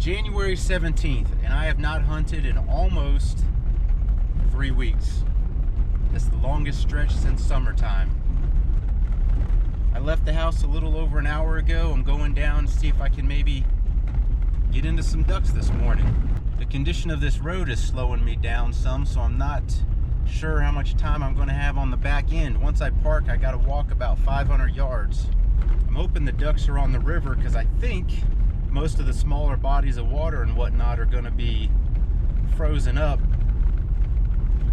January 17th, and I have not hunted in almost 3 weeks. That's the longest stretch since summertime. I left the house a little over an hour ago. I'm going down to see if I can maybe get into some ducks this morning. The condition of this road is slowing me down some, so I'm not sure how much time I'm going to have on the back end. Once I park, I got to walk about 500 yards. I'm hoping the ducks are on the river because I think most of the smaller bodies of water and whatnot are going to be frozen up,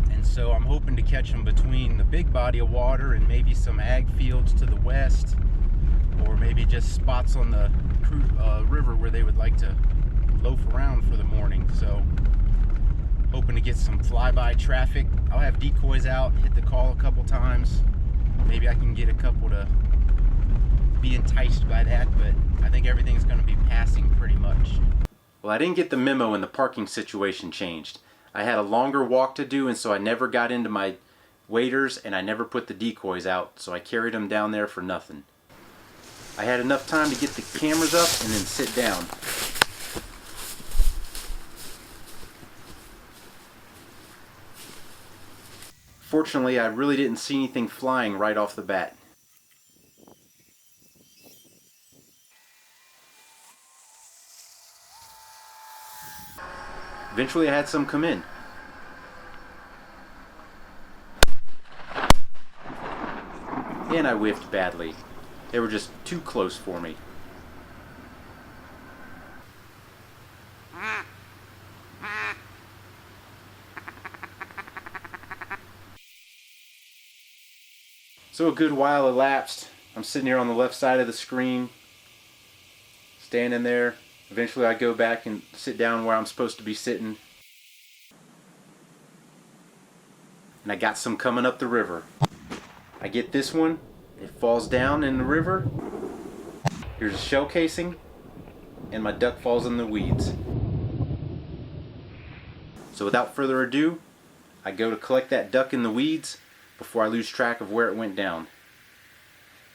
and so I'm hoping to catch them between the big body of water and maybe some ag fields to the west, or maybe just spots on the river where they would like to loaf around for the morning. So hoping to get some flyby traffic. I'll have decoys out, hit the call a couple times. Maybe I can get a couple to be enticed by that, but I think everything's going to be passing pretty much. Well, I didn't get the memo when the parking situation changed. I had a longer walk to do, and so I never got into my waders and I never put the decoys out, so I carried them down there for nothing. I had enough time to get the cameras up and then sit down. Fortunately, I really didn't see anything flying right off the bat. Eventually I had some come in. And I whiffed badly. They were just too close for me. So a good while elapsed. I'm sitting here on the left side of the screen, standing there. Eventually I go back and sit down where I'm supposed to be sitting. And I got some coming up the river. I get this one, it falls down in the river. Here's a shell casing, and my duck falls in the weeds. So without further ado, I go to collect that duck in the weeds before I lose track of where it went down.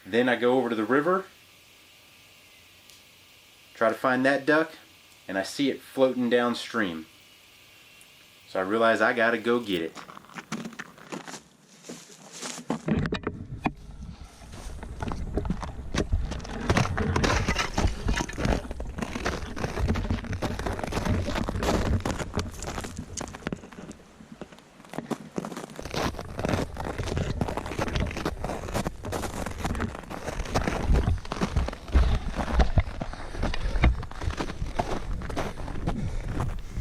Then I go over to the river, try to find that duck, and I see it floating downstream. So I realize I gotta go get it.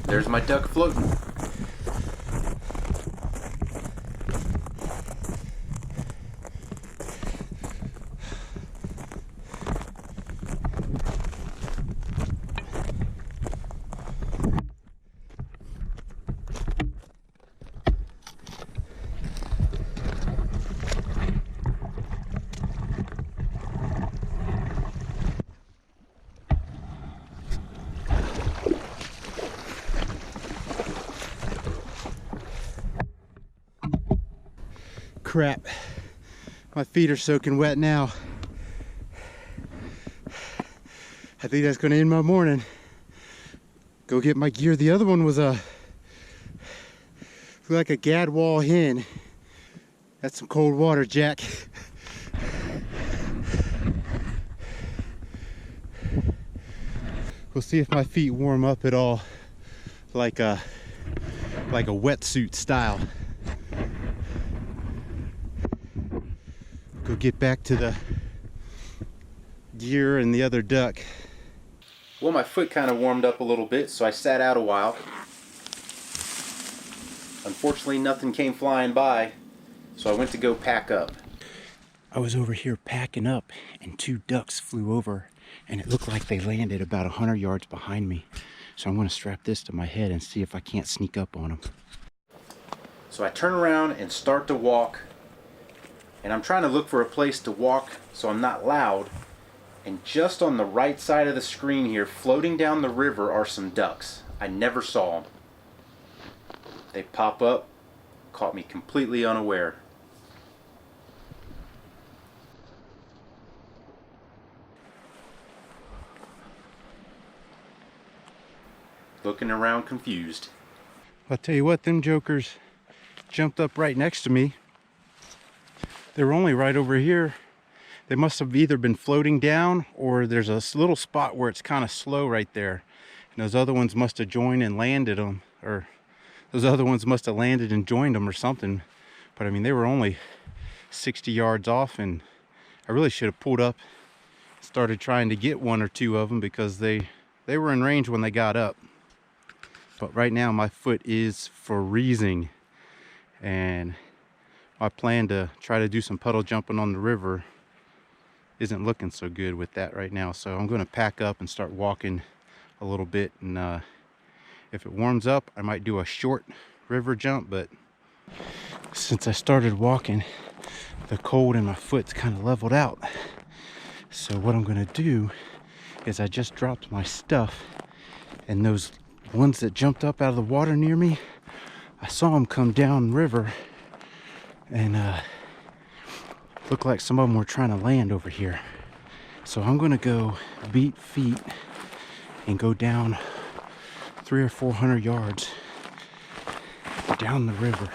There's my duck floating. Crap, my feet are soaking wet now. I think that's gonna end my morning. Go get my gear. The other one was like a gadwall hen. That's some cold water, Jack. We'll see if my feet warm up at all, like a wetsuit style. Go get back to the gear and the other duck. Well, my foot kind of warmed up a little bit, so I sat out a while. Unfortunately, nothing came flying by, so I went to go pack up. I was over here packing up, and two ducks flew over, and it looked like they landed about 100 yards behind me. So I'm going to strap this to my head and see if I can't sneak up on them. So I turn around and start to walk, and I'm trying to look for a place to walk so I'm not loud. And just on the right side of the screen here, floating down the river, are some ducks. I never saw them. They pop up, caught me completely unaware. looking around confused. I'll tell you what, them jokers jumped up right next to me. They were only right over here. They must have either been floating down, or there's a little spot where it's kind of slow right there. And those other ones must have joined and landed them, or those other ones must have landed and joined them or something. But I mean, they were only 60 yards off, and I really should have pulled up, started trying to get one or two of them, because they were in range when they got up. But right now my foot is freezing, and my plan to try to do some puddle jumping on the river isn't looking so good with that right now. So I'm going to pack up and start walking a little bit, and if it warms up, I might do a short river jump. But since I started walking, the cold in my foot's kind of leveled out. So what I'm going to do is, I just dropped my stuff, and those ones that jumped up out of the water near me, I saw them come down river, and looked like some of them were trying to land over here. So I'm gonna go beat feet and go down 300 or 400 yards down the river,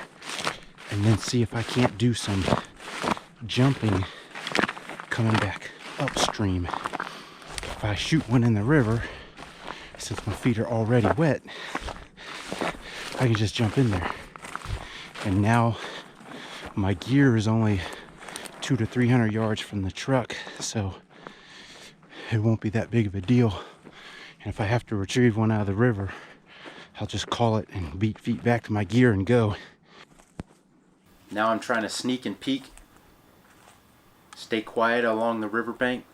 and then see if I can't do some jumping coming back upstream. If I shoot one in the river, since my feet are already wet, I can just jump in there. And now my gear is only 200 to 300 yards from the truck, so it won't be that big of a deal. And if I have to retrieve one out of the river, I'll just call it and beat feet back to my gear and go. Now I'm trying to sneak and peek, stay quiet along the riverbank.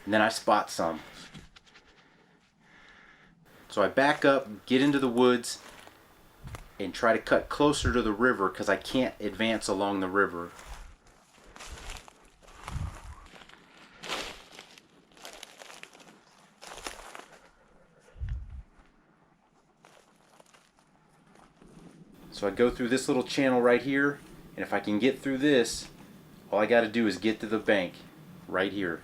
And then I spot some. So I back up, get into the woods, and try to cut closer to the river, because I can't advance along the river. So I go through this little channel right here, and if I can get through this, all I got to do is get to the bank right here.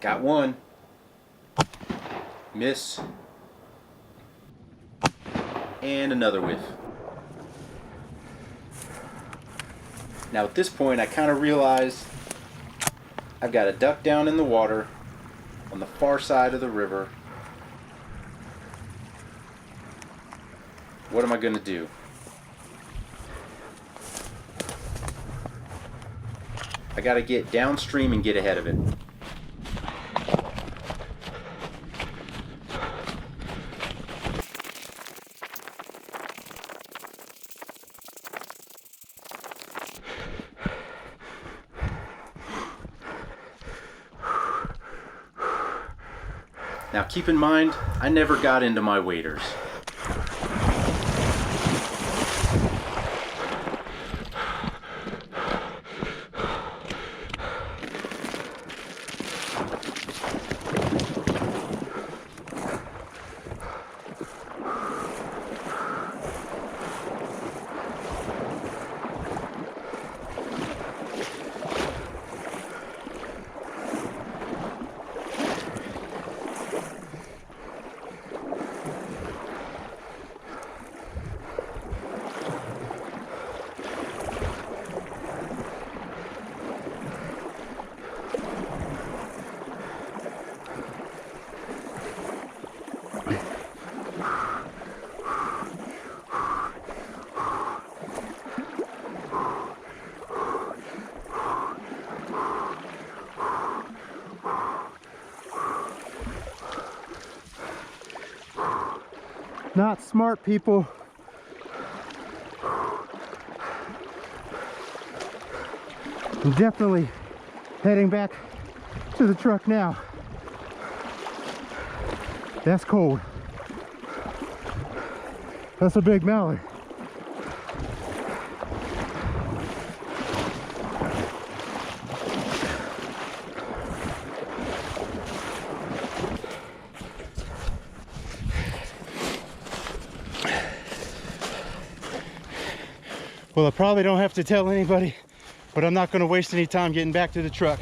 Got one. Miss. And another whiff. Now at this point I kind of realize I've got a duck down in the water on the far side of the river. What am I going to do? I got to get downstream and get ahead of it. Now keep in mind, I never got into my waders. Not smart, people. I'm definitely heading back to the truck now. That's cold. That's a big mallard. Well, I probably don't have to tell anybody, but I'm not going to waste any time getting back to the truck.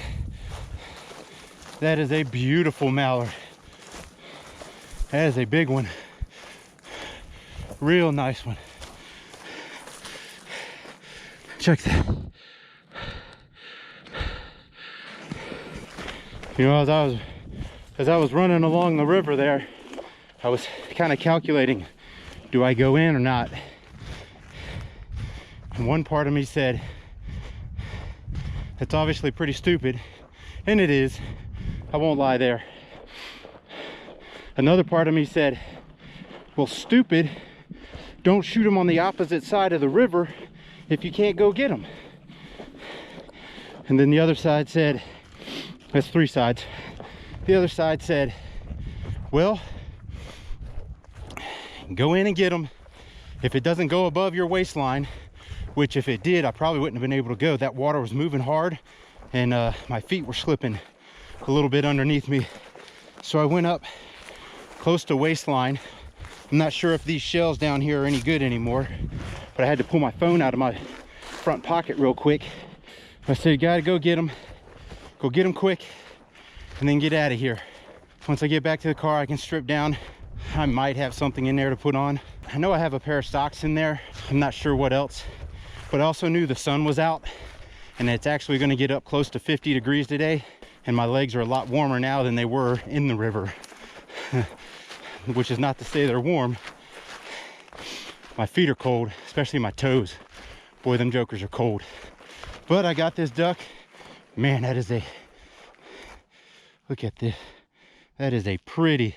That is a beautiful mallard. That is a big one. Real nice one. Check that. You know, as I was running along the river there, I was kind of calculating, do I go in or not? And one part of me said, that's obviously pretty stupid, and it is. I won't lie there. Another part of me said, well, stupid, don't shoot them on the opposite side of the river if you can't go get them. And then the other side said, that's three sides. The other side said, well, go in and get them. If it doesn't go above your waistline, which if it did, I probably wouldn't have been able to go. That water was moving hard, and my feet were slipping a little bit underneath me. So I went up close to waistline. I'm not sure if these shells down here are any good anymore, but I had to pull my phone out of my front pocket real quick. I said, you gotta go get them quick, and then get out of here. Once I get back to the car, I can strip down. I might have something in there to put on. I know I have a pair of socks in there. I'm not sure what else, but I also knew the sun was out, and it's actually gonna get up close to 50 degrees today, and my legs are a lot warmer now than they were in the river. Which is not to say they're warm. My feet are cold, especially my toes. Boy, them jokers are cold. But I got this duck. Man, that is a, look at this. That is a pretty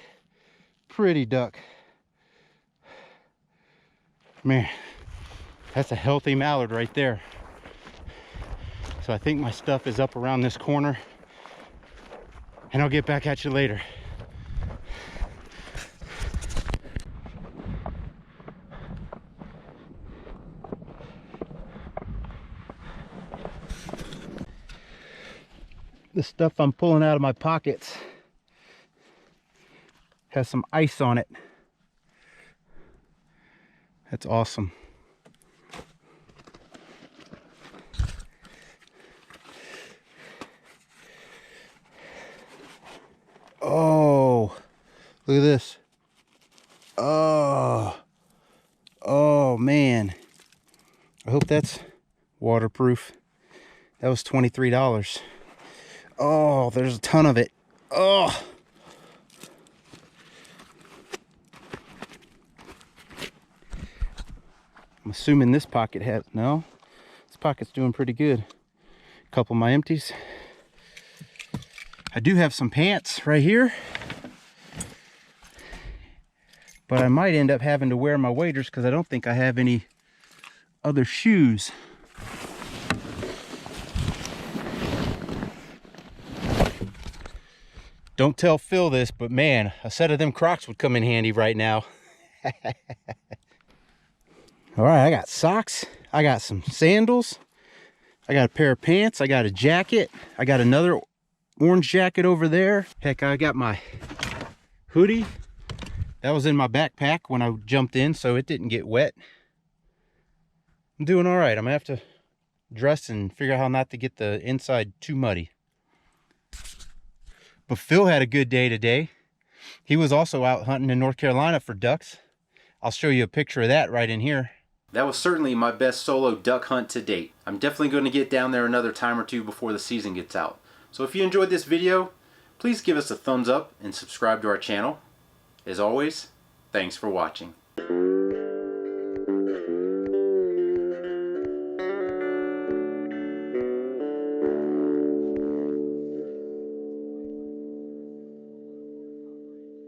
duck. Man, that's a healthy mallard right there. So I think my stuff is up around this corner, and I'll get back at you later. The stuff I'm pulling out of my pockets has some ice on it. That's awesome. Oh, look at this. Oh man. I hope that's waterproof. That was $23. Oh, there's a ton of it. Oh. I'm assuming this pocket has, no, this pocket's doing pretty good. A couple of my empties. I do have some pants right here, but I might end up having to wear my waders because I don't think I have any other shoes. Don't tell Phil this, but man, a set of them Crocs would come in handy right now. All right, I got socks. I got some sandals. I got a pair of pants. I got a jacket. I got another orange jacket over there. Heck, I got my hoodie. That was in my backpack when I jumped in, so it didn't get wet. I'm doing all right. I'm gonna have to dress and figure out how not to get the inside too muddy. But Phil had a good day today. He was also out hunting in North Carolina for ducks. I'll show you a picture of that right in here. That was certainly my best solo duck hunt to date. I'm definitely going to get down there another time or two before the season gets out. So if you enjoyed this video, please give us a thumbs up and subscribe to our channel. As always, thanks for watching.